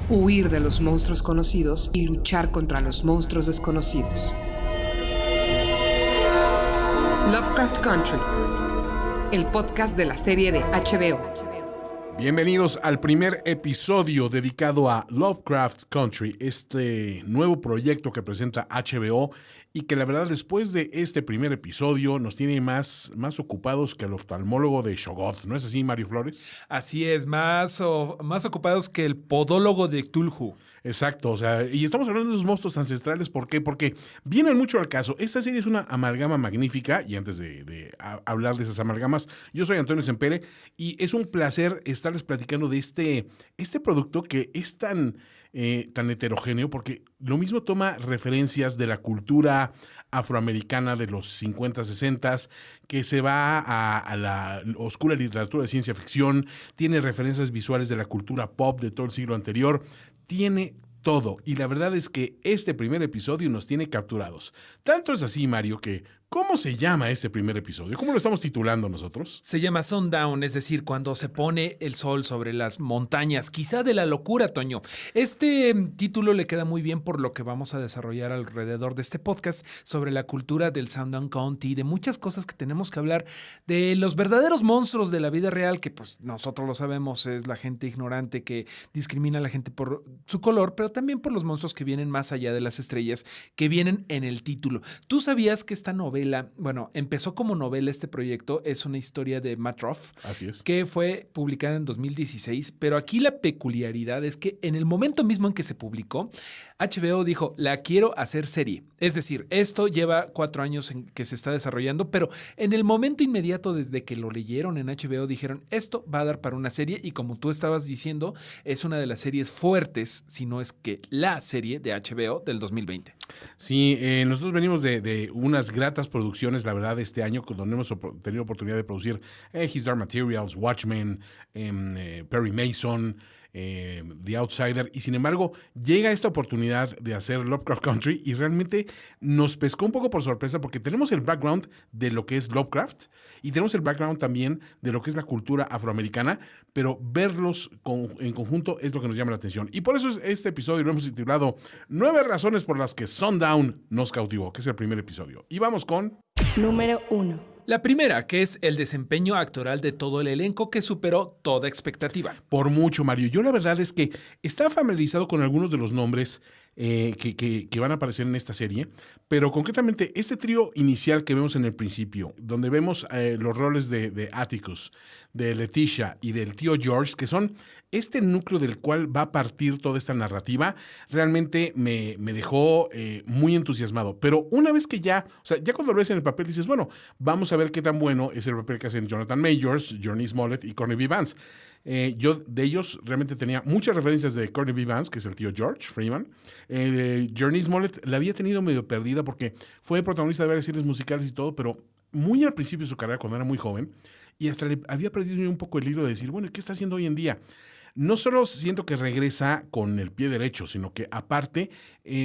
Huir de los monstruos conocidos y luchar contra los monstruos desconocidos. Lovecraft Country, el podcast de la serie de HBO. Bienvenidos al primer episodio dedicado a Lovecraft Country, este nuevo proyecto que presenta HBO y que la verdad después de este primer episodio nos tiene más ocupados que el oftalmólogo de Shoggoth. ¿No es así, Mario Flores? Así es, más ocupados que el podólogo de Cthulhu. Exacto, o sea, y estamos hablando de esos monstruos ancestrales, ¿por qué? Porque vienen mucho al caso. Esta serie es una amalgama magnífica, y antes de hablar de esas amalgamas, yo soy Antonio Sempere, y es un placer estarles platicando de este producto que es tan heterogéneo, porque lo mismo toma referencias de la cultura afroamericana de los 50, 60, que se va a la oscura literatura de ciencia ficción, tiene referencias visuales de la cultura pop de todo el siglo anterior, tiene todo. Y la verdad es que este primer episodio nos tiene capturados. Tanto es así, Mario, que ¿cómo se llama este primer episodio? ¿Cómo lo estamos titulando nosotros? Se llama Sundown, es decir, cuando se pone el sol sobre las montañas, quizá de la locura, Toño. Este título le queda muy bien por lo que vamos a desarrollar alrededor de este podcast sobre la cultura del Sundown County, de muchas cosas que tenemos que hablar, de los verdaderos monstruos de la vida real, que pues nosotros lo sabemos, es la gente ignorante que discrimina a la gente por su color, pero también por los monstruos que vienen más allá de las estrellas, que vienen en el título. ¿Tú sabías que esta novela, bueno, empezó como novela este proyecto, es una historia de Matt Ruff, Así es, que fue publicada en 2016, pero aquí la peculiaridad es que en el momento mismo en que se publicó, HBO dijo, la quiero hacer serie. Es decir, esto lleva 4 años en que se está desarrollando, pero en el momento inmediato desde que lo leyeron en HBO dijeron, esto va a dar para una serie, y como tú estabas diciendo, es una de las series fuertes, si no es que la serie de HBO del 2020. Sí, nosotros venimos de unas gratas producciones, la verdad, este año, donde hemos tenido oportunidad de producir His Dark Materials, Watchmen, Perry Mason, The Outsider, y sin embargo llega esta oportunidad de hacer Lovecraft Country y realmente nos pescó un poco por sorpresa porque tenemos el background de lo que es Lovecraft y tenemos el background también de lo que es la cultura afroamericana, pero verlos en conjunto es lo que nos llama la atención. Y por eso este episodio lo hemos titulado 9 razones por las que Sundown nos cautivó, que es el primer episodio. Y vamos con... Número 1. La primera, que es el desempeño actoral de todo el elenco que superó toda expectativa. Por mucho, Mario. Yo la verdad es que estaba familiarizado con algunos de los nombres que van a aparecer en esta serie, pero concretamente este trío inicial que vemos en el principio, donde vemos los roles de Atticus, de Leticia y del tío George, que son este núcleo del cual va a partir toda esta narrativa, realmente me dejó muy entusiasmado. Pero una vez que ya cuando lo ves en el papel dices, bueno, vamos a ver qué tan bueno es el papel que hacen Jonathan Majors, Johnny Smollett y Courtney B. Vance. Yo de ellos realmente tenía muchas referencias de Courtney B. Vance, que es el tío George Freeman. Johnny Smollett la había tenido medio perdida porque fue protagonista de varias series musicales y todo, pero muy al principio de su carrera, cuando era muy joven, y hasta le había perdido un poco el hilo de decir, bueno, ¿qué está haciendo hoy en día? No solo siento que regresa con el pie derecho, sino que aparte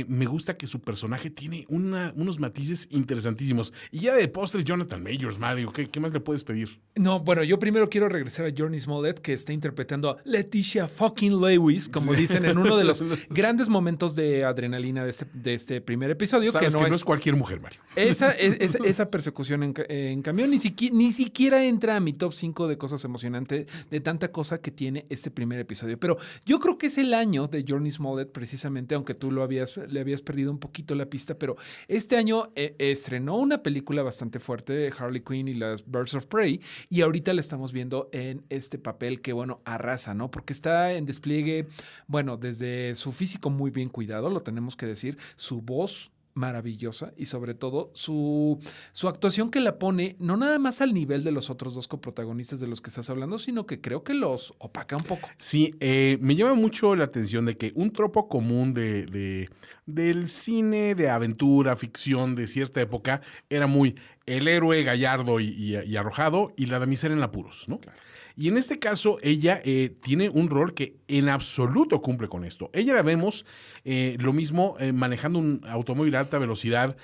me gusta que su personaje tiene unos matices interesantísimos. Y ya de postre, Jonathan Majors, Mario, ¿qué más le puedes pedir? No, bueno, yo primero quiero regresar a Johnny Smollett, que está interpretando a Leticia fucking Lewis, como dicen en uno de los grandes momentos de adrenalina de este primer episodio. Sabes que no es cualquier mujer, Mario. Esa persecución en camión ni siquiera entra a mi top 5 de cosas emocionantes, de tanta cosa que tiene este primer episodio. Pero yo creo que es el año de Johnny Smollett, precisamente, aunque tú le habías perdido un poquito la pista, pero este año estrenó una película bastante fuerte, Harley Quinn y las Birds of Prey, y ahorita la estamos viendo en este papel que, bueno, arrasa, ¿no? Porque está en despliegue, bueno, desde su físico muy bien cuidado, lo tenemos que decir, su voz maravillosa y sobre todo su actuación que la pone no nada más al nivel de los otros dos coprotagonistas de los que estás hablando, sino que creo que los opaca un poco. Sí, me llama mucho la atención de que un tropo común del cine de aventura, ficción de cierta época era muy el héroe gallardo y arrojado y la damisela en apuros, ¿no? Claro. Y en este caso, ella tiene un rol que en absoluto cumple con esto. Ella la vemos lo mismo manejando un automóvil a alta velocidad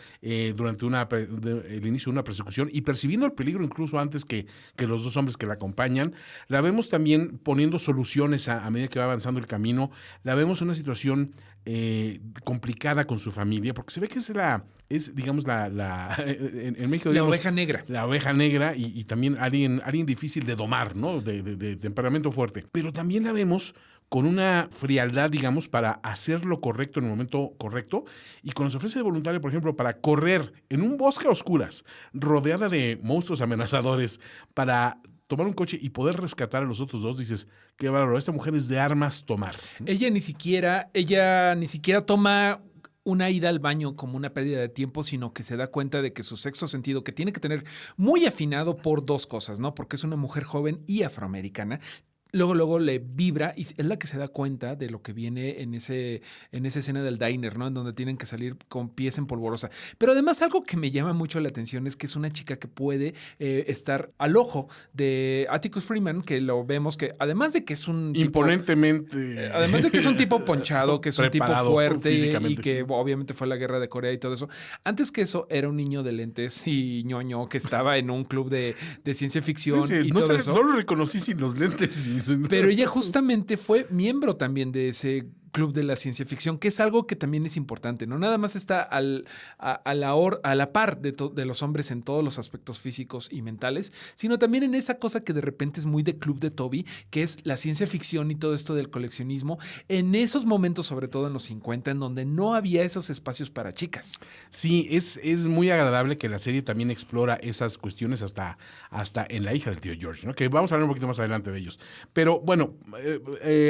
durante el inicio de una persecución y percibiendo el peligro incluso antes que los dos hombres que la acompañan. La vemos también poniendo soluciones a medida que va avanzando el camino. La vemos en una situación complicada con su familia, porque se ve que digamos, en México, digamos, La oveja negra. La oveja negra y también alguien difícil de domar, ¿no? De temperamento fuerte. Pero también la vemos con una frialdad, digamos, para hacer lo correcto en el momento correcto y cuando se ofrece de voluntaria, por ejemplo, para correr en un bosque a oscuras, rodeada de monstruos amenazadores, para tomar un coche y poder rescatar a los otros dos, dices, qué bárbaro, esta mujer es de armas tomar. Ella ni siquiera toma una ida al baño como una pérdida de tiempo, sino que se da cuenta de que su sexto sentido, que tiene que tener muy afinado por dos cosas, ¿no? Porque es una mujer joven y afroamericana. Luego le vibra y es la que se da cuenta de lo que viene en esa escena del diner, ¿no? En donde tienen que salir con pies en polvorosa. Pero además algo que me llama mucho la atención es que es una chica que puede estar al ojo de Atticus Freeman, que lo vemos que además de que es un imponentemente tipo, además de que es un tipo ponchado, que es un tipo fuerte y que obviamente fue a la guerra de Corea y todo eso. Antes que eso era un niño de lentes y ñoño que estaba en un club de ciencia ficción y todo eso. No lo reconocí sin los lentes. Pero ella justamente fue miembro también de ese club de la ciencia ficción, que es algo que también es importante, ¿no? Nada más está a la par de los hombres en todos los aspectos físicos y mentales, sino también en esa cosa que de repente es muy de Club de Toby, que es la ciencia ficción y todo esto del coleccionismo, en esos momentos, sobre todo en los 50, en donde no había esos espacios para chicas. Sí, es muy agradable que la serie también explora esas cuestiones hasta en La hija del tío George, ¿no? Que vamos a hablar un poquito más adelante de ellos. Pero bueno,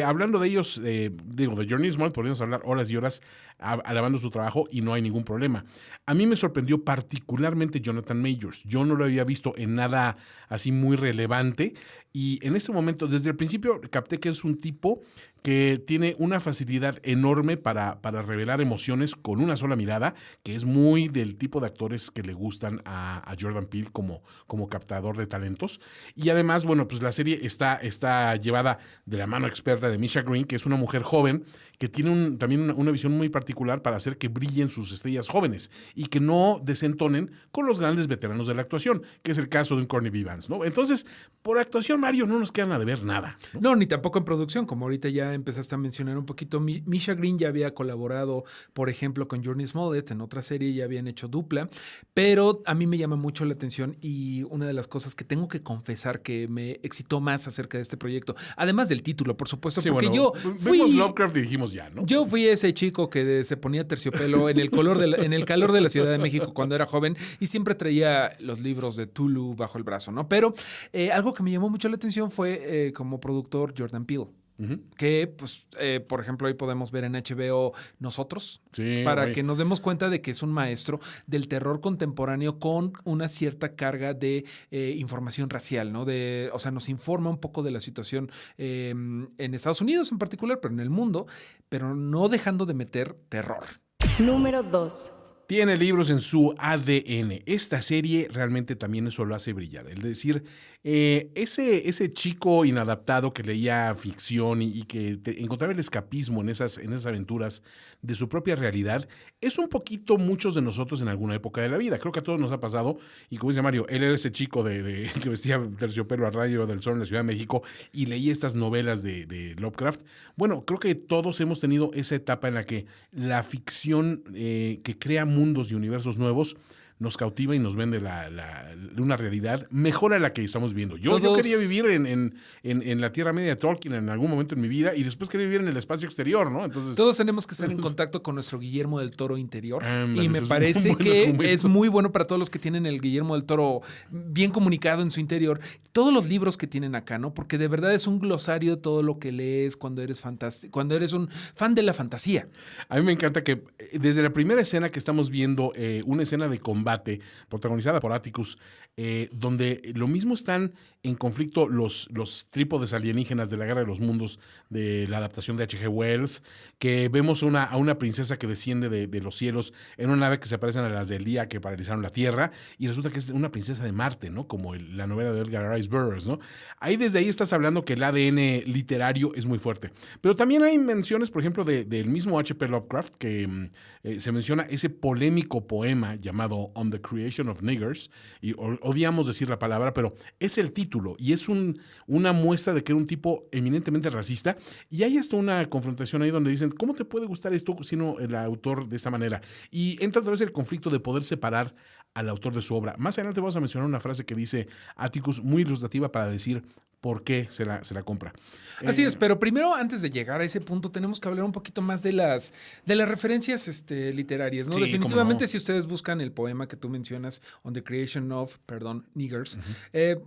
hablando de ellos, digo, de Journey Small, podríamos hablar horas y horas alabando su trabajo y no hay ningún problema. A mí me sorprendió particularmente Jonathan Majors. Yo no lo había visto en nada así muy relevante y en este momento, desde el principio, capté que es un tipo que tiene una facilidad enorme para revelar emociones con una sola mirada, que es muy del tipo de actores que le gustan a Jordan Peele como captador de talentos. Y además, bueno, pues la serie está llevada de la mano experta de Misha Green, que es una mujer joven que tiene también una visión muy particular para hacer que brillen sus estrellas jóvenes y que no desentonen con los grandes veteranos de la actuación, que es el caso de un Courtney B. Vance, ¿no? Entonces, por actuación, Mario, no nos quedan a deber nada, ¿no? No, ni tampoco en producción, como ahorita ya empezaste a mencionar un poquito. Misha Green ya había colaborado, por ejemplo, con Journey Smollett en otra serie, ya habían hecho dupla, pero a mí me llama mucho la atención y una de las cosas que tengo que confesar que me excitó más acerca de este proyecto, además del título, por supuesto, Sí, porque bueno, yo fui... vimos Lovecraft y dijimos ya, ¿no? Yo fui ese chico que se ponía terciopelo en el calor de la Ciudad de México cuando era joven y siempre traía los libros de Tulu bajo el brazo, ¿no? Pero algo que me llamó mucho la atención fue como productor Jordan Peele. Uh-huh. Que, pues, por ejemplo, ahí podemos ver en HBO Nosotros, sí, para que nos demos cuenta de que es un maestro del terror contemporáneo con una cierta carga de información racial, ¿no? O sea, nos informa un poco de la situación en Estados Unidos en particular, pero en el mundo, pero no dejando de meter terror. Número 2. Tiene libros en su ADN. Esta serie realmente también eso lo hace brillar. Es decir, ese chico inadaptado que leía ficción y que encontraba el escapismo en esas aventuras de su propia realidad, es un poquito muchos de nosotros en alguna época de la vida. Creo que a todos nos ha pasado. Y como dice Mario, él era ese chico que vestía terciopelo a rayo del sol en la Ciudad de México y leía estas novelas de Lovecraft. Bueno, creo que todos hemos tenido esa etapa en la que la ficción que crea mundos y universos nuevos nos cautiva y nos vende una realidad mejor a la que estamos viendo. Yo quería vivir en la Tierra Media de Tolkien en algún momento en mi vida y después quería vivir en el espacio exterior, ¿no? Entonces, todos tenemos que estar en contacto con nuestro Guillermo del Toro interior y me es parece que es muy bueno para todos los que tienen el Guillermo del Toro bien comunicado en su interior. Todos los libros que tienen acá, ¿no? Porque de verdad es un glosario de todo lo que lees cuando eres un fan de la fantasía. A mí me encanta que desde la primera escena que estamos viendo, una escena de combate protagonizada por Atticus, donde lo mismo están en conflicto los trípodes alienígenas de la Guerra de los Mundos de la adaptación de H.G. Wells, que vemos a una princesa que desciende de los cielos en una nave que se parecen a las del día que paralizaron la Tierra, y resulta que es una princesa de Marte, ¿no? Como la novela de Edgar Rice Burroughs, ¿no? Desde ahí estás hablando que el ADN literario es muy fuerte. Pero también hay menciones, por ejemplo, del mismo H.P. Lovecraft, que se menciona ese polémico poema llamado On the Creation of Niggers, y odiamos decir la palabra, pero es el título y es una muestra de que era un tipo eminentemente racista, y hay hasta una confrontación ahí donde dicen, ¿cómo te puede gustar esto siendo el autor de esta manera? Y entra otra vez el conflicto de poder separar al autor de su obra. Más adelante vamos a mencionar una frase que dice Atticus muy ilustrativa para decir por qué se la compra. Así es, pero primero, antes de llegar a ese punto, tenemos que hablar un poquito más de las referencias literarias, ¿no? Sí, definitivamente, no. si ustedes buscan el poema que tú mencionas, On the Creation of, Niggers,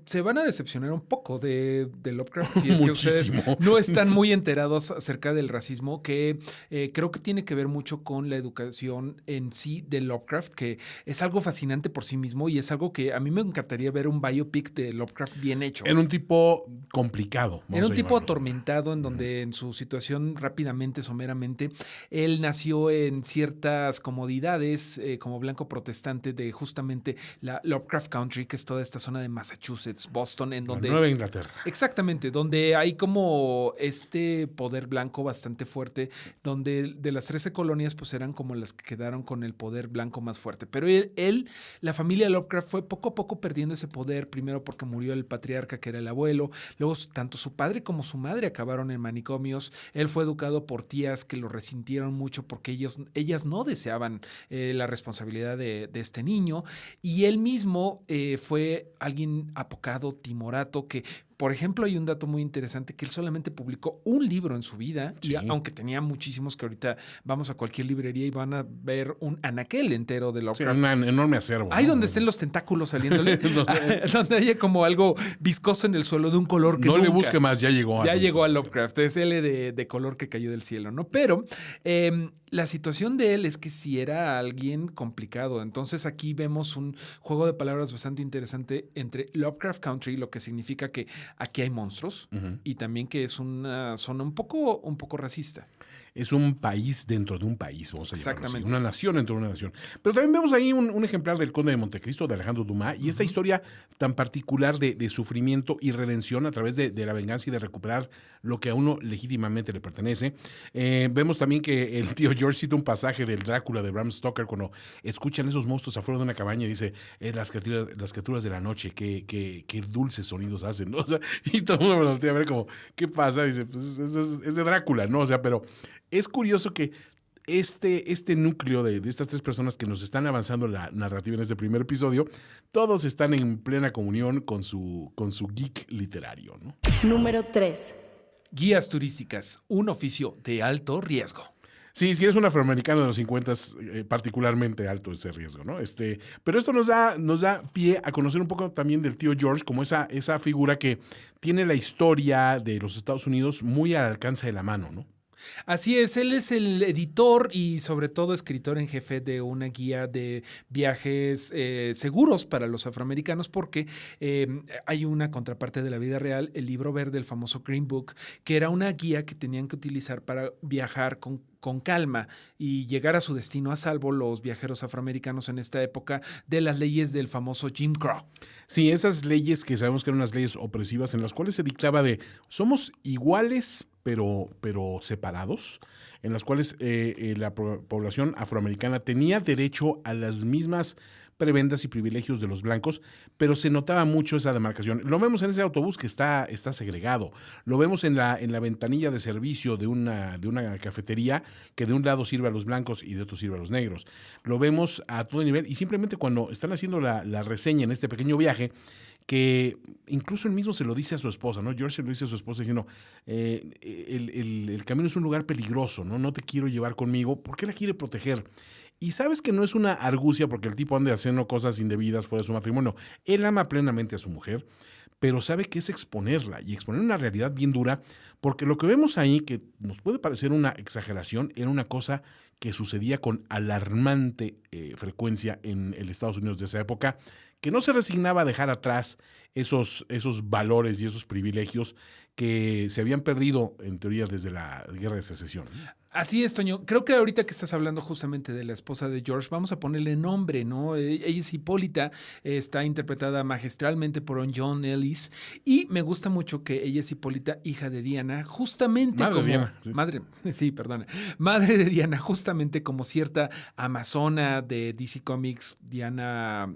se van a decepcionar un poco de Lovecraft, si es que ustedes no están muy enterados acerca del racismo, que creo que tiene que ver mucho con la educación en sí de Lovecraft, que es algo fascinante por sí mismo y es algo que a mí me encantaría ver un biopic de Lovecraft bien hecho. En un tipo complicado. Era un tipo atormentado en donde en su situación rápidamente, someramente, él nació en ciertas comodidades como blanco protestante de justamente la Lovecraft Country, que es toda esta zona de Massachusetts, Boston, en donde... La Nueva Inglaterra. Exactamente, donde hay como este poder blanco bastante fuerte, donde de las 13 colonias pues eran como las que quedaron con el poder blanco más fuerte. Pero la familia Lovecraft fue poco a poco perdiendo ese poder, primero porque murió el patriarca que era el abuelo, luego tanto su padre como su madre acabaron en manicomios. Él fue educado por tías que lo resintieron mucho porque ellas no deseaban la responsabilidad de este niño, y él mismo fue alguien apocado, timorato, que... Por ejemplo, hay un dato muy interesante que él solamente publicó un libro en su vida, sí. Y aunque tenía muchísimos, que ahorita vamos a cualquier librería y van a ver un anaquel entero de Lovecraft. Sí, un enorme acervo. Ahí donde estén los tentáculos saliéndole, donde haya como algo viscoso en el suelo de un color que no nunca. Le busque más, ya llegó A Lovecraft, es L de color que cayó del cielo, ¿no? Pero la situación de él es que sí era alguien complicado. Entonces aquí vemos un juego de palabras bastante interesante entre Lovecraft Country, lo que significa que aquí hay monstruos, y también que es una zona un poco racista. Es un país dentro de un país, vamos a llamarlo así. Exactamente. Una nación dentro de una nación. Pero también vemos ahí un ejemplar del Conde de Montecristo, de Alejandro Dumas, y esta historia tan particular de sufrimiento y redención a través de la venganza y de recuperar lo que a uno legítimamente le pertenece. Vemos también que el tío George cita un pasaje del Drácula de Bram Stoker cuando escuchan esos monstruos afuera de una cabaña y dice, las criaturas de la noche, qué dulces sonidos hacen, ¿no? O sea, y todo el mundo me voltea a ver como, ¿qué pasa? Y dice, pues es de Drácula, ¿no? O sea, pero es curioso que este núcleo de estas tres personas que nos están avanzando la narrativa en este primer episodio, todos están en plena comunión con su geek literario, ¿no? Número 3. Guías turísticas, un oficio de alto riesgo. Sí, es un afroamericano de los 50, particularmente alto ese riesgo, ¿no? Pero esto nos da pie a conocer un poco también del tío George como esa figura que tiene la historia de los Estados Unidos muy al alcance de la mano, ¿no? Así es, él es el editor y sobre todo escritor en jefe de una guía de viajes seguros para los afroamericanos, porque hay una contraparte de la vida real, el libro verde, el famoso Green Book, que era una guía que tenían que utilizar para viajar con calma y llegar a su destino a salvo los viajeros afroamericanos en esta época de las leyes del famoso Jim Crow. Sí, esas leyes que sabemos que eran unas leyes opresivas en las cuales se dictaba de somos iguales pero separados, en las cuales la población afroamericana tenía derecho a las mismas prebendas y privilegios de los blancos, pero se notaba mucho esa demarcación. Lo vemos en ese autobús que está segregado, lo vemos en la ventanilla de servicio de una cafetería que de un lado sirve a los blancos y de otro sirve a los negros. Lo vemos a todo nivel y simplemente cuando están haciendo la reseña en este pequeño viaje, que incluso él mismo se lo dice a su esposa, ¿no? George se lo dice a su esposa diciendo, el camino es un lugar peligroso, ¿no? No te quiero llevar conmigo. ¿Por qué la quiere proteger? Y sabes que no es una argucia porque el tipo anda haciendo cosas indebidas fuera de su matrimonio. Él ama plenamente a su mujer, pero sabe que es exponerla y exponer una realidad bien dura, porque lo que vemos ahí, que nos puede parecer una exageración, era una cosa que sucedía con alarmante frecuencia en el Estados Unidos de esa época, que no se resignaba a dejar atrás esos valores y esos privilegios que se habían perdido, en teoría, desde la Guerra de Secesión. Así es, Toño. Creo que ahorita que estás hablando justamente de la esposa de George, vamos a ponerle nombre, ¿no? Ella es Hipólita, está interpretada magistralmente por John Ellis, y me gusta mucho que ella es Hipólita, hija de Diana, justamente Madre como... de Diana, sí. Madre de Diana, justamente como cierta amazona de DC Comics, Diana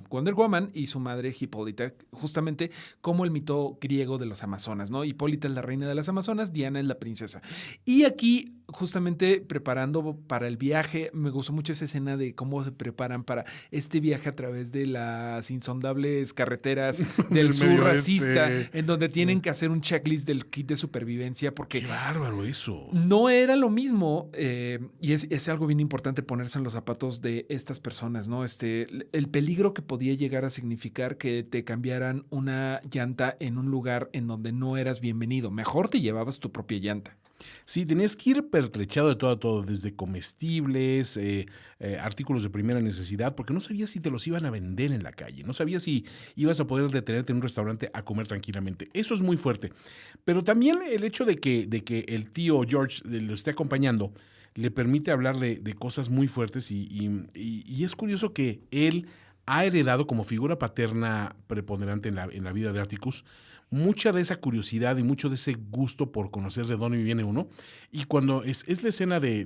Wonder Woman, y su madre Hipólita, justamente como el mito griego de los amazonas, ¿no? Hipólita es la reina de las amazonas, Diana es la princesa. Y aquí, justamente preparando para el viaje, me gustó mucho esa escena de cómo se preparan para este viaje a través de las insondables carreteras del sur racista, en donde tienen que hacer un checklist del kit de supervivencia, porque ¡qué bárbaro eso! no era lo mismo, y es algo bien importante ponerse en los zapatos de estas personas, ¿no? El peligro que podía llegar a significar que te cambiaran una llanta en un lugar en donde no eras bienvenido. Mejor te llevabas tu propia llanta. Sí, tenías que ir pertrechado de todo a todo, desde comestibles, artículos de primera necesidad, porque no sabías si te los iban a vender en la calle, no sabías si ibas a poder detenerte en un restaurante a comer tranquilamente. Eso es muy fuerte. Pero también el hecho de que el tío George lo esté acompañando le permite hablar de cosas muy fuertes y es curioso que él ha heredado como figura paterna preponderante en la vida de Atticus mucha de esa curiosidad y mucho de ese gusto por conocer de dónde viene uno. Y cuando es la escena de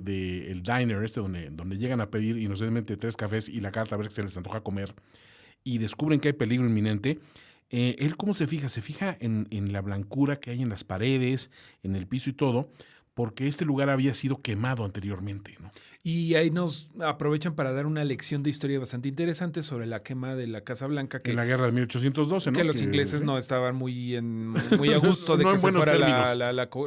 el diner donde llegan a pedir inocentemente 3 cafés y la carta a ver que se les antoja comer y descubren que hay peligro inminente, él cómo se fija en la blancura que hay en las paredes, en el piso y todo, porque este lugar había sido quemado anteriormente, ¿no? Y ahí nos aprovechan para dar una lección de historia bastante interesante sobre la quema de la Casa Blanca. En la guerra de 1812, ¿no? Que los ingleses no estaban muy a gusto de no que en se buenos fuera términos.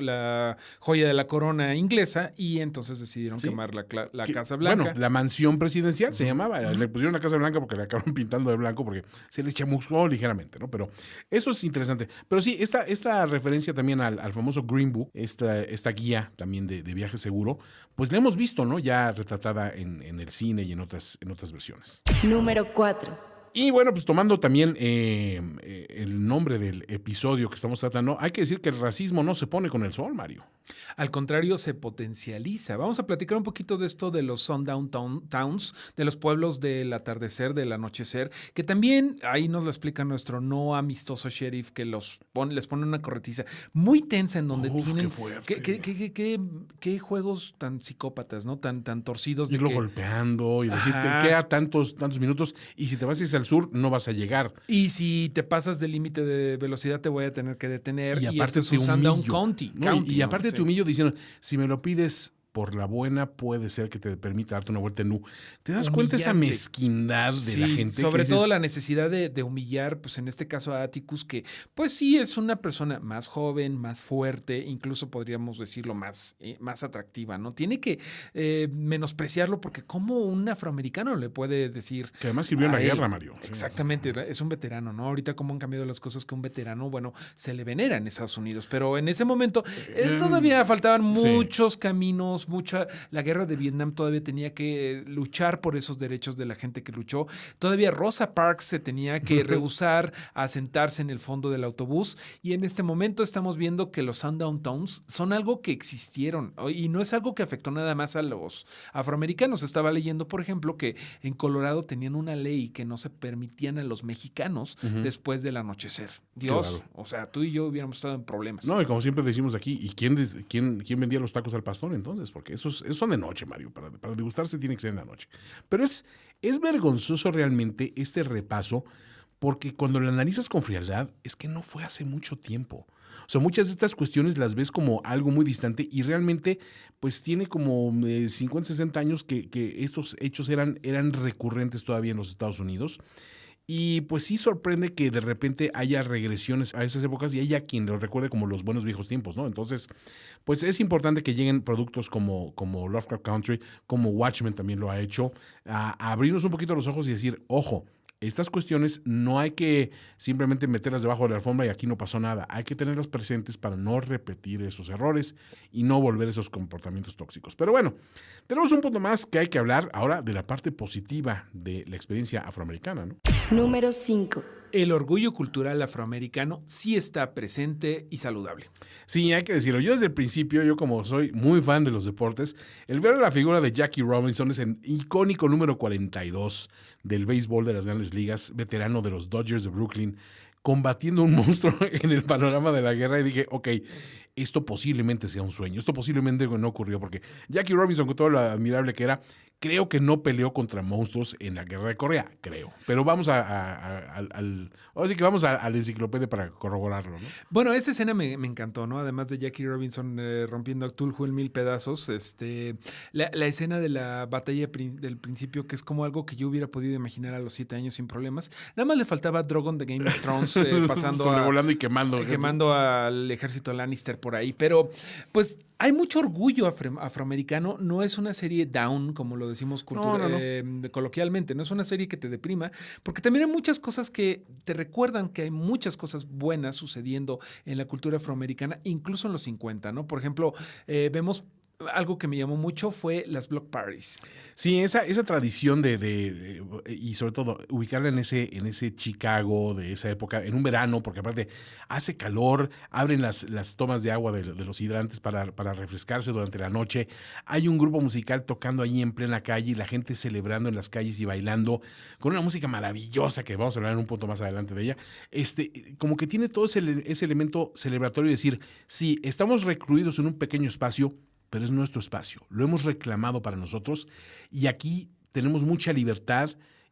la joya de la corona inglesa, y entonces decidieron Sí. quemar la Casa Blanca. Bueno, la mansión presidencial se llamaba. Le pusieron la Casa Blanca porque la acabaron pintando de blanco porque se les chamuscó ligeramente, ¿no? Pero eso es interesante. Pero sí, esta referencia también al famoso Green Book, esta guía también de viaje seguro, pues la hemos visto, ¿no? Ya retratada en el cine y en otras versiones. Número 4. Y bueno, pues tomando también el nombre del episodio que estamos tratando, hay que decir que el racismo no se pone con el sol, Mario. Al contrario, se potencializa. Vamos a platicar un poquito de esto de los sundown towns, de los pueblos del atardecer, del anochecer, que también ahí nos lo explica nuestro no amistoso sheriff, que les pone una corretiza muy tensa en donde tienen... ¡Qué fuerte! ¿Qué juegos tan psicópatas, ¿no? Tan torcidos. Irlo golpeando y decirte que a tantos minutos y si te vas hacia el sur no vas a llegar. Y si te pasas del límite de velocidad te voy a tener que detener. Y aparte esto es un sundown county. Y aparte te humillo diciendo, si me lo pides por la buena, puede ser que te permita darte una vuelta en U. ¿Te das cuenta esa mezquindad de la gente? Sobre todo la necesidad de humillar, pues en este caso a Atticus, que pues sí es una persona más joven, más fuerte, incluso podríamos decirlo más atractiva, ¿no? Tiene que menospreciarlo porque como un afroamericano le puede decir... Que además sirvió en la guerra, Mario. Exactamente, es un veterano, ¿no? Ahorita cómo han cambiado las cosas, que un veterano, bueno, se le venera en Estados Unidos, pero en ese momento todavía faltaban muchos caminos, la guerra de Vietnam todavía tenía que luchar por esos derechos de la gente que luchó. Todavía Rosa Parks se tenía que rehusar a sentarse en el fondo del autobús, y en este momento estamos viendo que los sundown towns son algo que existieron y no es algo que afectó nada más a los afroamericanos. Estaba leyendo, por ejemplo, que en Colorado tenían una ley que no se permitían a los mexicanos después del anochecer. Dios, claro. O sea, tú y yo hubiéramos estado en problemas. No, y como siempre decimos aquí, ¿y quién vendía los tacos al pastor entonces? Porque esos son de noche, Mario. Para degustarse tiene que ser en la noche. Pero es vergonzoso realmente este repaso, porque cuando lo analizas con frialdad, es que no fue hace mucho tiempo. O sea, muchas de estas cuestiones las ves como algo muy distante y realmente pues tiene como 50, 60 años que estos hechos eran recurrentes todavía en los Estados Unidos. Y pues sí sorprende que de repente haya regresiones a esas épocas y haya quien los recuerde como los buenos viejos tiempos, ¿no? Entonces, pues es importante que lleguen productos como Lovecraft Country, como Watchmen también lo ha hecho, a abrirnos un poquito los ojos y decir, ojo, estas cuestiones no hay que simplemente meterlas debajo de la alfombra y aquí no pasó nada. Hay que tenerlas presentes para no repetir esos errores y no volver esos comportamientos tóxicos. Pero bueno, tenemos un punto más que hay que hablar ahora de la parte positiva de la experiencia afroamericana, ¿no? Número 5. El orgullo cultural afroamericano sí está presente y saludable. Sí, hay que decirlo. Yo desde el principio, yo como soy muy fan de los deportes, el ver la figura de Jackie Robinson es el icónico número 42 del béisbol de las Grandes Ligas, veterano de los Dodgers de Brooklyn, combatiendo un monstruo en el panorama de la guerra, y dije, ok, esto posiblemente sea un sueño, esto posiblemente no ocurrió, porque Jackie Robinson, con todo lo admirable que era, creo que no peleó contra monstruos en la guerra de Corea, creo. Pero vamos ahora sí que vamos a la enciclopedia para corroborarlo, ¿no? Bueno, esa escena me encantó, ¿no? Además de Jackie Robinson rompiendo a Cthulhu en 1000 pedazos, la escena de la batalla del principio, que es como algo que yo hubiera podido imaginar a los 7 años sin problemas. Nada más le faltaba Drogon de Game of Thrones pasando sobrevolando y quemando al ejército Lannister por ahí. Pero, pues, hay mucho orgullo afroamericano. No es una serie down, como lo decimos coloquialmente. No es una serie que te deprima, porque también hay muchas cosas que te recuerdan que hay muchas cosas buenas sucediendo en la cultura afroamericana, incluso en los 50, ¿no? Por ejemplo, vemos algo que me llamó mucho fue las block parties. Sí, esa tradición y sobre todo ubicarla en ese Chicago de esa época, en un verano, porque aparte hace calor, abren las tomas de agua de los hidrantes para refrescarse durante la noche. Hay un grupo musical tocando ahí en plena calle y la gente celebrando en las calles y bailando con una música maravillosa que vamos a hablar en un punto más adelante de ella. Como que tiene todo ese elemento celebratorio de decir, sí, estamos recluidos en un pequeño espacio, pero es nuestro espacio, lo hemos reclamado para nosotros y aquí tenemos mucha libertad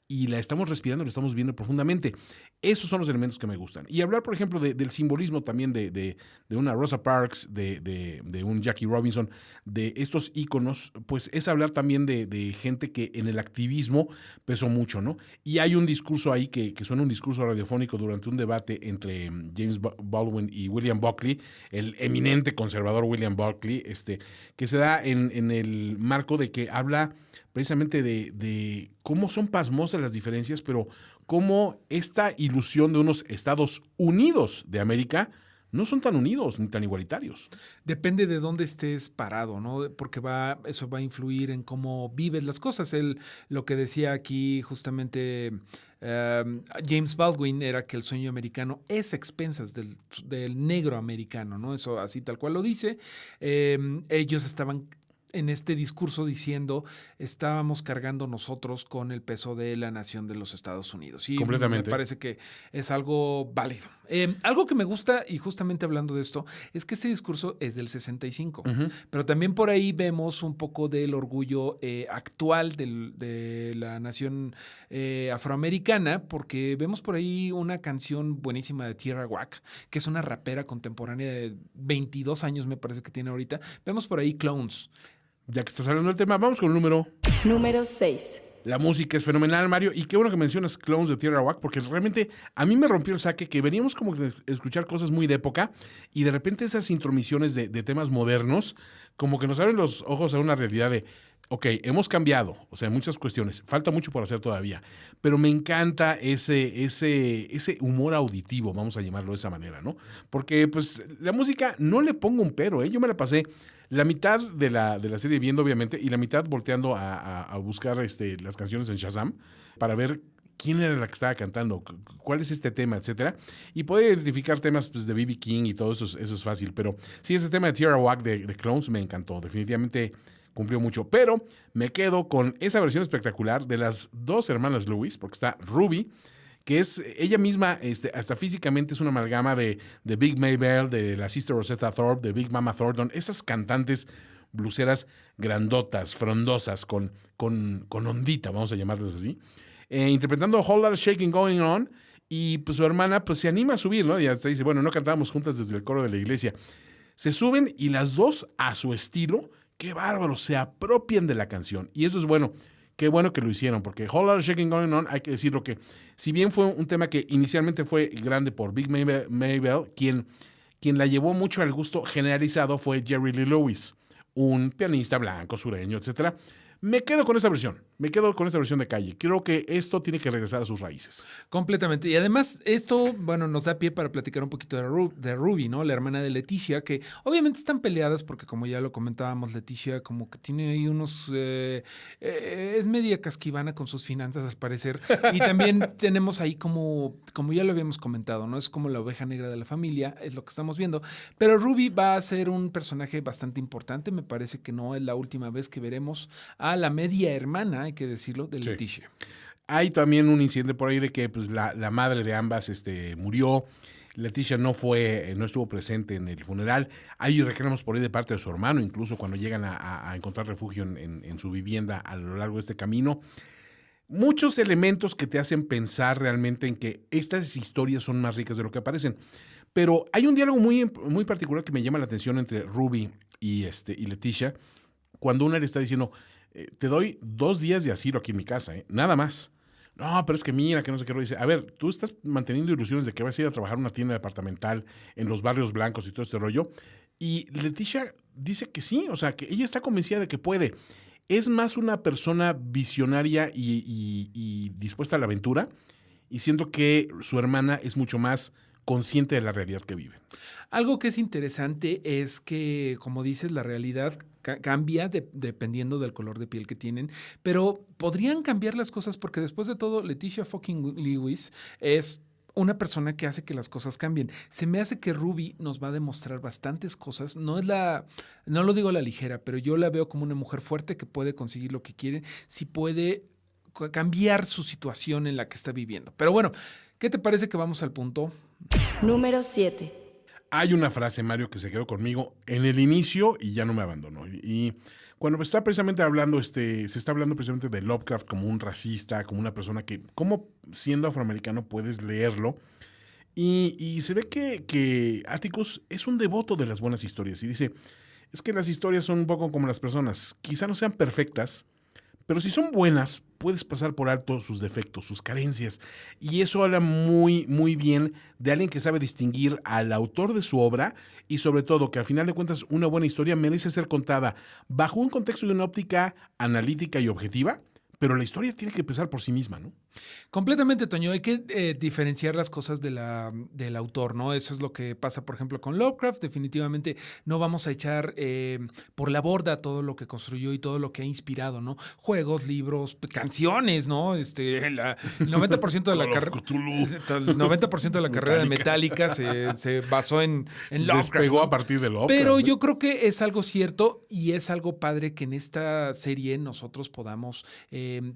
y la estamos respirando, lo estamos viendo profundamente. Esos son los elementos que me gustan. Y hablar, por ejemplo, del simbolismo también de una Rosa Parks, de un Jackie Robinson, de estos íconos, pues es hablar también de gente que en el activismo pesó mucho, ¿no? Y hay un discurso ahí que suena un discurso radiofónico durante un debate entre James Baldwin y William Buckley, el eminente conservador William Buckley, que se da en el marco de que habla precisamente de cómo son pasmosas las diferencias, pero cómo esta ilusión de unos Estados Unidos de América no son tan unidos ni tan igualitarios. Depende de dónde estés parado, ¿no? Porque eso va a influir en cómo vives las cosas. Lo que decía aquí justamente James Baldwin era que el sueño americano es a expensas del negro americano, ¿no? Eso así tal cual lo dice. Ellos estaban en este discurso diciendo estábamos cargando nosotros con el peso de la nación de los Estados Unidos. Y completamente. Me parece que es algo válido. Algo que me gusta, y justamente hablando de esto, es que este discurso es del 65. Uh-huh. Pero también por ahí vemos un poco del orgullo actual de la nación afroamericana, porque vemos por ahí una canción buenísima de Tierra Whack, que es una rapera contemporánea de 22 años, me parece que tiene ahorita. Vemos por ahí Clones. Ya que estás hablando del tema, vamos con el número 6. La música es fenomenal, Mario, y qué bueno que mencionas Clones de Tierra Whack, porque realmente a mí me rompió el saque que veníamos como de escuchar cosas muy de época y de repente esas intromisiones de temas modernos como que nos abren los ojos a una realidad de, ok, hemos cambiado, o sea, muchas cuestiones, falta mucho por hacer todavía, pero me encanta ese humor auditivo, vamos a llamarlo de esa manera, ¿no? Porque pues la música no le pongo un pero, yo me la pasé la mitad de la serie viendo, obviamente, y la mitad volteando a buscar las canciones en Shazam para ver quién era la que estaba cantando, cuál es este tema, etcétera. Y poder identificar temas pues, de B.B. King y todo eso es fácil. Pero sí, ese tema de Tierra Whack de Clones me encantó. Definitivamente cumplió mucho. Pero me quedo con esa versión espectacular de las dos hermanas Lewis, porque está Ruby, que es ella misma, hasta físicamente es una amalgama de Big Maybelle, de la Sister Rosetta Thorpe, de Big Mama Thornton, esas cantantes bluseras grandotas, frondosas, con ondita, vamos a llamarlas así, interpretando Whole Lotta Shaking Going On, y pues su hermana pues se anima a subir, ¿no? Y hasta dice, bueno, no cantábamos juntas desde el coro de la iglesia. Se suben y las dos a su estilo, qué bárbaro, se apropian de la canción, y eso es bueno. Qué bueno que lo hicieron, porque Whole Lotta Shaking Going On, hay que decirlo que, si bien fue un tema que inicialmente fue grande por Big Maybelle, quien la llevó mucho al gusto generalizado fue Jerry Lee Lewis, un pianista blanco, sureño, etc. Me quedo con esa versión. Me quedo con esta versión de Calle. Creo que esto tiene que regresar a sus raíces. Completamente. Y además, esto, bueno, nos da pie para platicar un poquito de Ruby, ¿no? La hermana de Leticia, que obviamente están peleadas porque, como ya lo comentábamos, Leticia como que tiene ahí unos... es media casquivana con sus finanzas, al parecer. Y también tenemos ahí como ya lo habíamos comentado, ¿no? Es como la oveja negra de la familia, es lo que estamos viendo. Pero Ruby va a ser un personaje bastante importante. Me parece que no es la última vez que veremos a la media hermana, hay que decirlo, de Leticia. Sí. Hay también un incidente por ahí de que pues, la madre de ambas murió. Leticia no estuvo presente en el funeral. Hay reclamos por ahí de parte de su hermano, incluso cuando llegan a encontrar refugio en su vivienda a lo largo de este camino. Muchos elementos que te hacen pensar realmente en que estas historias son más ricas de lo que parecen. Pero hay un diálogo muy, muy particular que me llama la atención entre Ruby y Leticia, cuando una le está diciendo... te doy 2 días de asilo aquí en mi casa, nada más. No, pero es que mira, que no sé qué. Dice, a ver, tú estás manteniendo ilusiones de que vas a ir a trabajar en una tienda departamental en los barrios blancos y todo este rollo. Y Leticia dice que sí, o sea, que ella está convencida de que puede. Es más una persona visionaria y dispuesta a la aventura. Y siento que su hermana es mucho más consciente de la realidad que vive. Algo que es interesante es que, como dices, la realidad cambia dependiendo del color de piel que tienen, pero podrían cambiar las cosas porque después de todo, Leticia fucking Lewis es una persona que hace que las cosas cambien. Se me hace que Ruby nos va a demostrar bastantes cosas. No lo digo a la ligera, pero yo la veo como una mujer fuerte que puede conseguir lo que quiere, si puede cambiar su situación en la que está viviendo. Pero bueno, ¿qué te parece que vamos al punto? Número 7. Hay una frase, Mario, que se quedó conmigo en el inicio y ya no me abandonó. Y cuando está precisamente hablando, se está hablando precisamente de Lovecraft como un racista, como una persona que, como siendo afroamericano, puedes leerlo. Y se ve que Atticus es un devoto de las buenas historias. Y dice, es que las historias son un poco como las personas. Quizá no sean perfectas, pero si son buenas, puedes pasar por alto sus defectos, sus carencias. Y eso habla muy, muy bien de alguien que sabe distinguir al autor de su obra y sobre todo que al final de cuentas una buena historia merece ser contada bajo un contexto de una óptica analítica y objetiva, pero la historia tiene que empezar por sí misma, ¿no? Completamente, Toño. Hay que diferenciar las cosas del autor, ¿no? Eso es lo que pasa, por ejemplo, con Lovecraft. Definitivamente no vamos a echar por la borda todo lo que construyó y todo lo que ha inspirado, ¿no? Juegos, libros, canciones, ¿no? El 90% de la carrera. El 90% de la carrera de Metallica se basó en Lovecraft. Despegó, ¿no? a partir de Lovecraft. Pero yo creo que es algo cierto y es algo padre que en esta serie nosotros podamos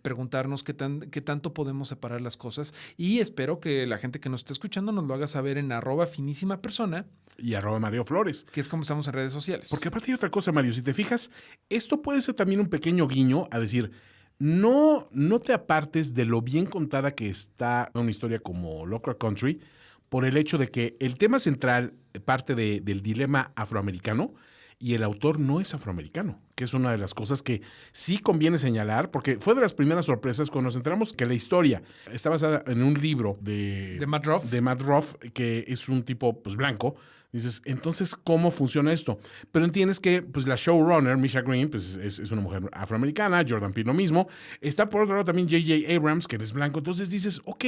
preguntarnos qué tanto podemos separar las cosas, y espero que la gente que nos esté escuchando nos lo haga saber en @finísimapersona y @Mario Flores, que es como estamos en redes sociales. Porque aparte hay otra cosa, Mario, si te fijas, esto puede ser también un pequeño guiño a decir, no te apartes de lo bien contada que está una historia como Lovecraft Country por el hecho de que el tema central parte del dilema afroamericano y el autor no es afroamericano, que es una de las cosas que sí conviene señalar, porque fue de las primeras sorpresas cuando nos enteramos que la historia está basada en un libro de Matt Ruff. De Matt Ruff, que es un tipo pues blanco. Dices, entonces, ¿cómo funciona esto? Pero entiendes que pues, la showrunner, Misha Green, pues, es una mujer afroamericana, Jordan Peele lo mismo. Está por otro lado también J.J. Abrams, que es blanco. Entonces dices, ok,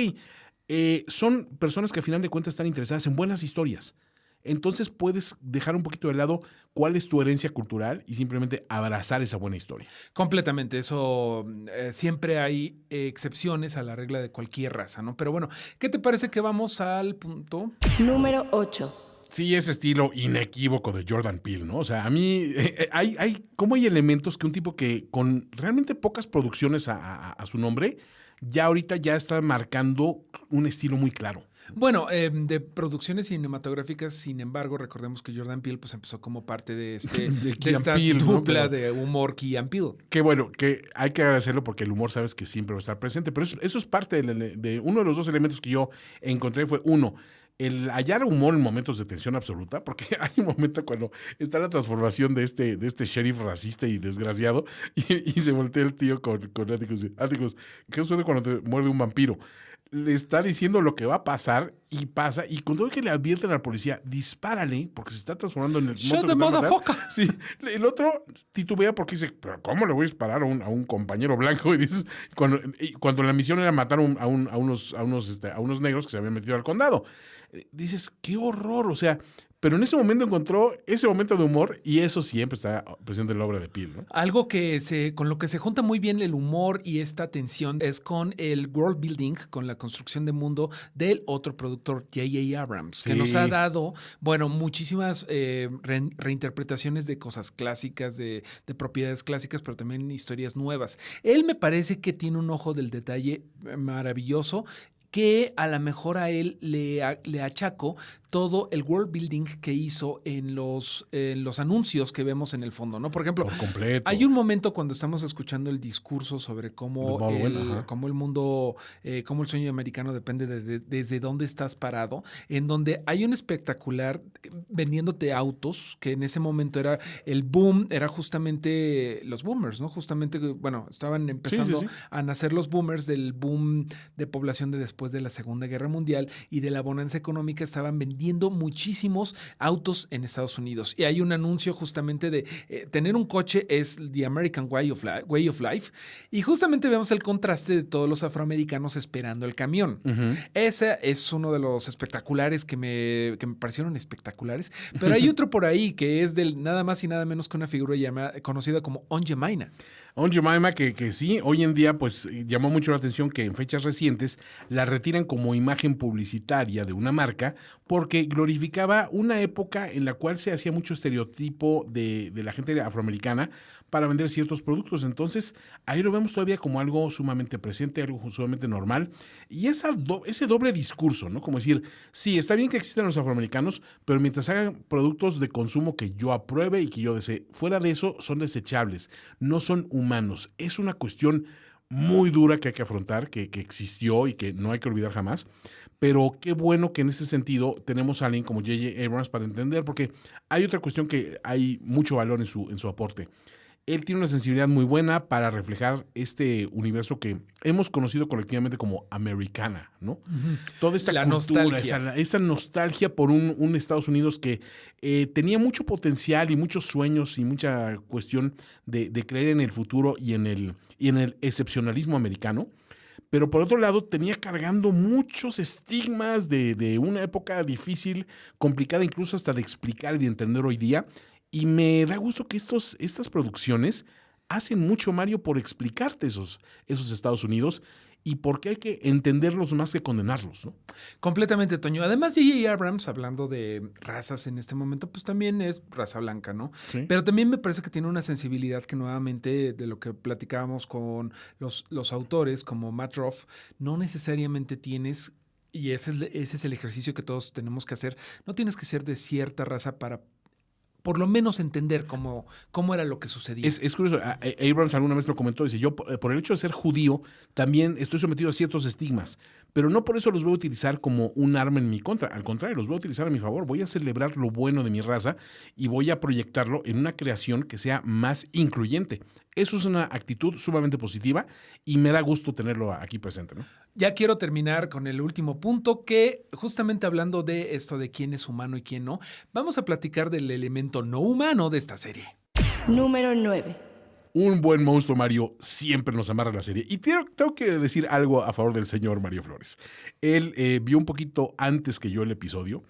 son personas que al final de cuentas están interesadas en buenas historias. Entonces puedes dejar un poquito de lado cuál es tu herencia cultural y simplemente abrazar esa buena historia. Completamente, eso siempre hay excepciones a la regla de cualquier raza, ¿no? Pero bueno, ¿qué te parece que vamos al punto? Número 8. Sí, ese estilo inequívoco de Jordan Peele, ¿no? O sea, a mí hay elementos que un tipo que con realmente pocas producciones a su nombre, ya ahorita ya está marcando un estilo muy claro. Bueno, de producciones cinematográficas, sin embargo, recordemos que Jordan Peele pues, empezó como parte de esta Peele, dupla, ¿no? de humor Key and Peele. Qué bueno, que hay que agradecerlo porque el humor sabes que siempre va a estar presente, pero eso es parte de uno de los dos elementos que yo encontré fue uno, el hallar humor en momentos de tensión absoluta, porque hay un momento cuando está la transformación de este sheriff racista y desgraciado y se voltea el tío con Atticus. Atticus, ¿qué sucede cuando te muerde un vampiro? le está diciendo lo que va a pasar y pasa, y con todo que le advierten a la policía, dispárale, porque se está transformando en el Shut monstruo the que te va a matar. motherfucker. Sí, el otro titubea porque dice, pero ¿cómo le voy a disparar a un compañero blanco? Y dices, cuando la misión era matar a unos negros que se habían metido al condado. Dices, qué horror, o sea, pero en ese momento encontró ese momento de humor y eso siempre está presente en la obra de Peele, ¿no? Algo con lo que se junta muy bien el humor y esta tensión es con el world building, con la construcción de mundo del otro productor, J.J. Abrams, que nos ha dado, bueno, muchísimas reinterpretaciones de cosas clásicas, de propiedades clásicas, pero también historias nuevas. Él me parece que tiene un ojo del detalle maravilloso, que a lo mejor a él le achaco todo el world building que hizo en los anuncios que vemos en el fondo, ¿no? Por ejemplo, Por completo. hay un momento cuando estamos escuchando el discurso sobre cómo el mundo, cómo el sueño americano depende desde dónde estás parado, en donde hay un espectacular vendiéndote autos, que en ese momento era el boom, era justamente los boomers, ¿no? Justamente, bueno, estaban empezando a nacer los boomers del boom de población de después de la Segunda Guerra Mundial y de la bonanza económica. Estaban vendiendo muchísimos autos en Estados Unidos. Y hay un anuncio justamente de tener un coche es the American way of life. Y justamente vemos el contraste de todos los afroamericanos esperando el camión. Ese es uno de los espectaculares que me parecieron espectaculares. Pero hay otro por ahí que es del nada más y nada menos que una figura conocida como Aunt Jemima. Aunt Jemima, que sí, hoy en día pues llamó mucho la atención que en fechas recientes la retiran como imagen publicitaria de una marca porque glorificaba una época en la cual se hacía mucho estereotipo de la gente afroamericana para vender ciertos productos. Entonces, ahí lo vemos todavía como algo sumamente presente, algo sumamente normal. Y ese doble discurso, ¿no? Como decir, sí, está bien que existan los afroamericanos, pero mientras hagan productos de consumo que yo apruebe y que yo desee, fuera de eso son desechables, no son humanos. Es una cuestión muy dura que hay que afrontar, que existió y que no hay que olvidar jamás. Pero qué bueno que en este sentido tenemos a alguien como J.J. Abrams para entender, porque hay otra cuestión que hay mucho valor en su aporte. Él tiene una sensibilidad muy buena para reflejar este universo que hemos conocido colectivamente como americana, ¿no? Toda esta cultura, esa nostalgia por un Estados Unidos que tenía mucho potencial y muchos sueños y mucha cuestión de creer en el futuro y en el excepcionalismo americano. Pero por otro lado tenía cargando muchos estigmas de una época difícil, complicada incluso hasta de explicar y de entender hoy día. Y me da gusto que estas producciones hacen mucho, Mario, por explicarte esos Estados Unidos y porque hay que entenderlos más que condenarlos, ¿no? Completamente, Toño. Además, J.J. Abrams, hablando de razas en este momento, pues también es raza blanca, ¿no? Sí. Pero también me parece que tiene una sensibilidad que nuevamente, de lo que platicábamos con los autores, como Matt Ruff, no necesariamente tienes, y ese es el ejercicio que todos tenemos que hacer, no tienes que ser de cierta raza para por lo menos entender cómo era lo que sucedía. Es curioso, Abrams alguna vez lo comentó, dice, yo por el hecho de ser judío también estoy sometido a ciertos estigmas, pero no por eso los voy a utilizar como un arma en mi contra, al contrario, los voy a utilizar a mi favor, voy a celebrar lo bueno de mi raza y voy a proyectarlo en una creación que sea más incluyente. Eso es una actitud sumamente positiva y me da gusto tenerlo aquí presente, ¿no? Ya quiero terminar con el último punto, que justamente hablando de esto de quién es humano y quién no, vamos a platicar del elemento no humano de esta serie. Número 9. Un buen monstruo, Mario, siempre nos amarra la serie. Y tengo que decir algo a favor del señor Mario Flores. Él vio un poquito antes que yo el episodio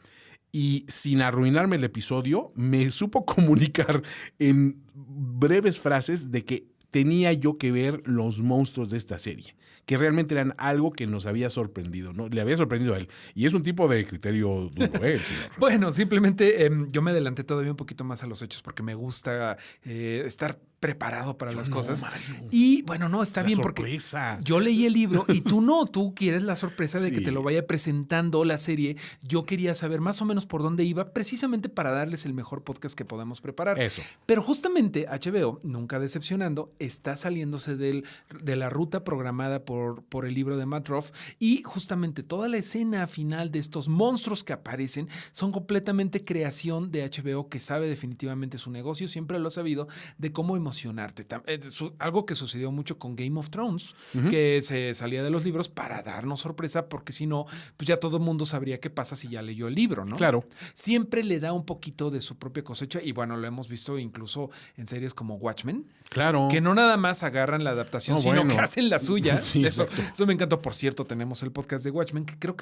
y sin arruinarme el episodio, me supo comunicar en breves frases de que tenía yo que ver los monstruos de esta serie, que realmente eran algo que nos había sorprendido, ¿no? Le había sorprendido a él. Y es un tipo de criterio duro, el señor. Bueno, simplemente yo me adelanté todavía un poquito más a los hechos porque me gusta estar preparado para las cosas. Mario. Y bueno, no, está bien sorpresa. Porque yo leí el libro y tú quieres la sorpresa de que te lo vaya presentando la serie. Yo quería saber más o menos por dónde iba, precisamente para darles el mejor podcast que podamos preparar. Eso. Pero justamente HBO, nunca decepcionando, está saliéndose de la ruta programada por el libro de Matt Ruff. Y justamente toda la escena final de estos monstruos que aparecen son completamente creación de HBO, que sabe definitivamente su negocio, siempre lo ha sabido, de cómo emocionarte. Algo que sucedió mucho con Game of Thrones, que se salía de los libros para darnos sorpresa, porque si no, pues ya todo el mundo sabría qué pasa si ya leyó el libro, ¿no? Claro. Siempre le da un poquito de su propia cosecha, y bueno, lo hemos visto incluso en series como Watchmen. Claro. Que no nada más agarran la adaptación, sino que hacen la suya. Sí, eso me encantó. Por cierto, tenemos el podcast de Watchmen, que creo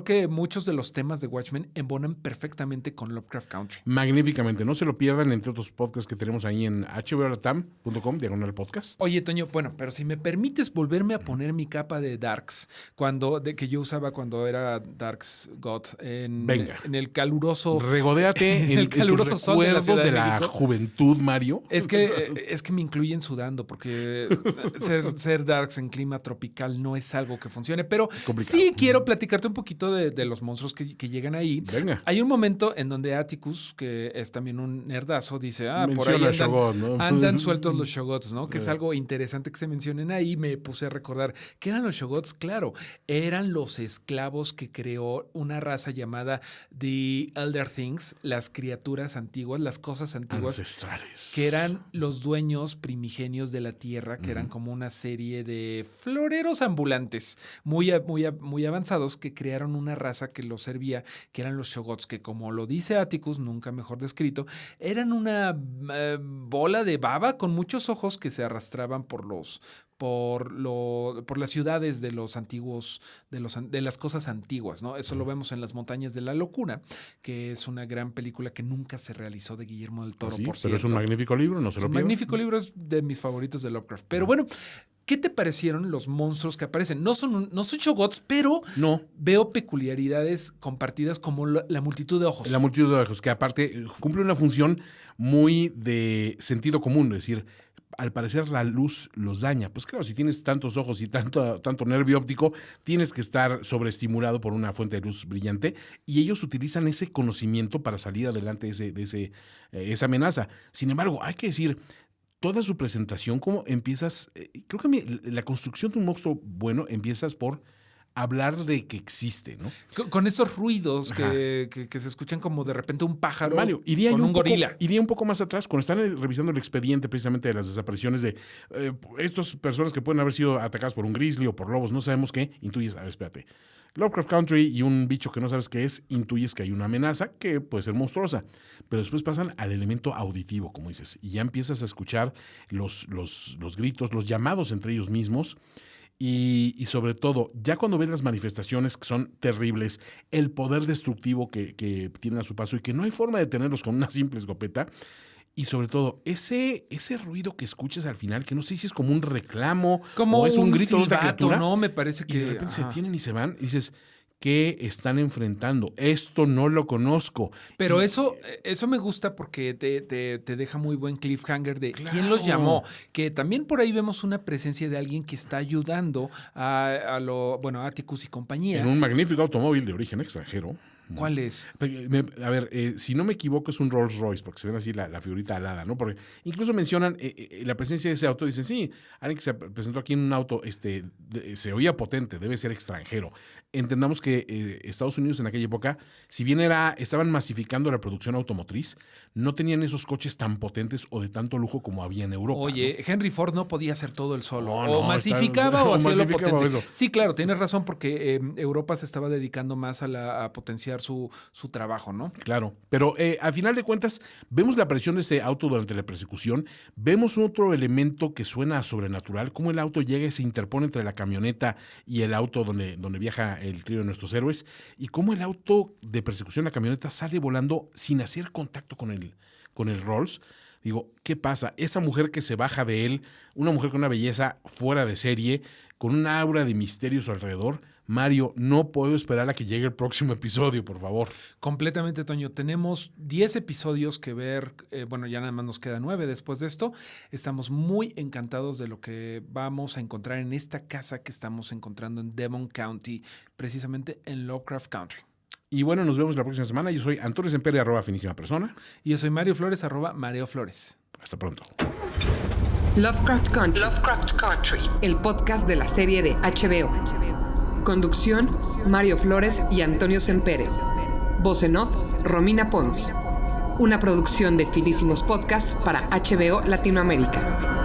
que muchos de los temas de Watchmen embonan perfectamente con Lovecraft Country. Magníficamente. No se lo pierdan, entre otros podcasts que tenemos ahí en hbolatam.com/podcast. Oye, Toño, bueno, pero si me permites volverme a poner mi capa de Darks, que yo usaba cuando era Darks God, en el caluroso... Regodéate en el caluroso sol de la juventud, Mario. Es que me incluyen sudando, porque ser Darks en clima tropical no es algo que funcione, pero sí quiero platicarte un poquito de los monstruos que llegan ahí. Venga. Hay un momento en donde Atticus, que es también un nerdazo, dice, por Menciona ahí Shoggoth, ¿no? andan sueltos los Shoggoths, ¿no? Que es algo interesante que se mencionen ahí. Me puse a recordar, ¿qué eran los Shoggoths? Claro, eran los esclavos que creó una raza llamada The Elder Things, las criaturas antiguas, las cosas antiguas. Ancestrales. Que eran los dueños primigenios de la tierra, que eran como una serie de floreros ambulantes muy avanzados, que crearon una raza que los servía, que eran los Shoggoths, que como lo dice Atticus, nunca mejor descrito, eran una bola de baba con muchos ojos que se arrastraban por las ciudades de los antiguos, de las cosas antiguas, ¿no? Eso lo vemos en Las Montañas de la Locura, que es una gran película que nunca se realizó de Guillermo del Toro, por cierto. Pero es un magnífico libro, no se lo pierdan. Un magnífico libro, es de mis favoritos de Lovecraft. Pero bueno, ¿qué te parecieron los monstruos que aparecen? No son Shoggoths, pero veo peculiaridades compartidas como la multitud de ojos. La multitud de ojos, que aparte cumple una función muy de sentido común, es decir, al parecer la luz los daña. Pues claro, si tienes tantos ojos y tanto nervio óptico, tienes que estar sobreestimulado por una fuente de luz brillante, y ellos utilizan ese conocimiento para salir adelante de esa amenaza. Sin embargo, hay que decir, toda su presentación, cómo empiezas, creo que la construcción de un monstruo bueno empiezas por hablar de que existe, ¿no? Con esos ruidos que se escuchan como de repente un pájaro, Mario, con un gorila. Iría un poco más atrás, cuando están revisando el expediente precisamente de las desapariciones de estas personas que pueden haber sido atacadas por un grizzly o por lobos, no sabemos qué, intuyes, espérate, Lovecraft Country y un bicho que no sabes qué es, intuyes que hay una amenaza que puede ser monstruosa, pero después pasan al elemento auditivo, como dices, y ya empiezas a escuchar los gritos, los llamados entre ellos mismos. Y sobre todo, ya cuando ves las manifestaciones que son terribles, el poder destructivo que tienen a su paso y que no hay forma de detenerlos con una simple escopeta, y sobre todo, ese ruido que escuchas al final, que no sé si es como un reclamo como o es un grito silbato, de otra criatura, ¿no? Me parece que y de repente se detienen y se van, y dices, ¿qué están enfrentando? Esto no lo conozco. Pero eso me gusta porque te deja muy buen cliffhanger de quién los llamó. Que también por ahí vemos una presencia de alguien que está ayudando a Atticus y compañía. En un magnífico automóvil de origen extranjero. ¿Cuál es? A ver, si no me equivoco, es un Rolls Royce, porque se ven así la figurita alada, ¿no? Porque incluso mencionan la presencia de ese auto. Dicen, sí, alguien que se presentó aquí en un auto, se oía potente, debe ser extranjero. Entendamos que Estados Unidos en aquella época, si bien estaban masificando la producción automotriz, no tenían esos coches tan potentes o de tanto lujo como había en Europa. Oye, ¿no? Henry Ford no podía hacer todo el solo. No, masificaba o hacía lo potente. Eso. Sí, claro, tienes razón, porque Europa se estaba dedicando más a potenciar su trabajo, ¿no? Claro, pero al final de cuentas vemos la aparición de ese auto durante la persecución, vemos otro elemento que suena sobrenatural, cómo el auto llega y se interpone entre la camioneta y el auto donde viaja el trío de nuestros héroes, y cómo el auto de persecución, la camioneta, sale volando sin hacer contacto con el Rolls. Digo, ¿qué pasa? Esa mujer que se baja de él, una mujer con una belleza fuera de serie, con una aura de misterio a su alrededor. Mario, no puedo esperar a que llegue el próximo episodio, por favor. Completamente, Toño. Tenemos 10 episodios que ver. Ya nada más nos queda 9 después de esto. Estamos muy encantados de lo que vamos a encontrar en esta casa que estamos encontrando en Devon County, precisamente en Lovecraft Country. Y bueno, nos vemos la próxima semana. Yo soy Antonio Sempere, @finísima persona. Y yo soy Mario Flores, @Mareo Flores. Hasta pronto. Lovecraft Country, el podcast de la serie de HBO. Conducción, Mario Flores y Antonio Sempere. Voz en off, Romina Pons. Una producción de Finísimos Podcasts para HBO Latinoamérica.